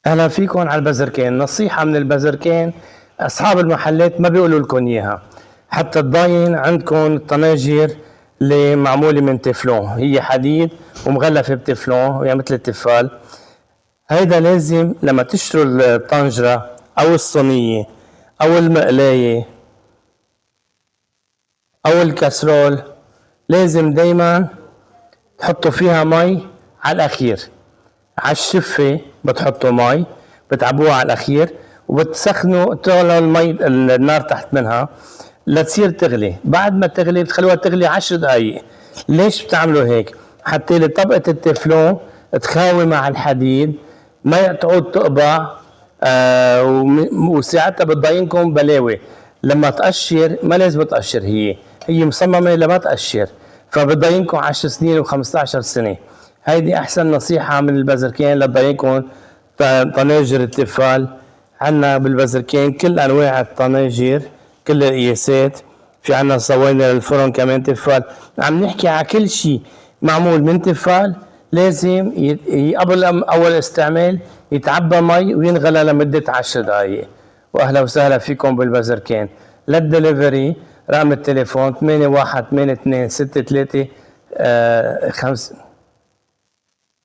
اهلا فيكم على البزركين. نصيحة من البزركين، اصحاب المحلات ما بيقولوا لكم اياها. حتى تضاين عندكم الطناجر اللي معمولة من تeflon، هي حديد ومغلفة بتeflon وهي مثل التفال. هيدا لازم لما تشتروا الطنجرة او الصينية او المقلاية او الكسرول، لازم دايما تحطوا فيها مي على الاخير. على الشفة بتحطوا مي، بتعبوها على الأخير وبتسخنوا، تغلوا المي النار تحت منها لتصير تغلي. بعد ما تغلي بتخلوها تغلي 10 دقايق. ليش بتعملوا هيك؟ حتى طبقة التeflon تخاوي مع الحديد، ما تعود تقبع. وساعتها بتضاينكم بلاوي. لما تقشر ما لازم تقشر، هي مصممة لما تقشر، فبتضاينكم 10 سنين و15 سنة. هيدي احسن نصيحة من البزركين لتضايقكم طناجر التفال. عنا بالبزركين كل انواع الطناجر، كل القياسات. في عنا صواني للفرن كمان تفال. عم نحكي على كل شيء معمول من تفال. لازم قبل اول استعمال يتعبى مي وينغلى لمدة 10 دقائق. واهلا وسهلا فيكم بالبزركين. للدليفري رقم التليفون 818263 5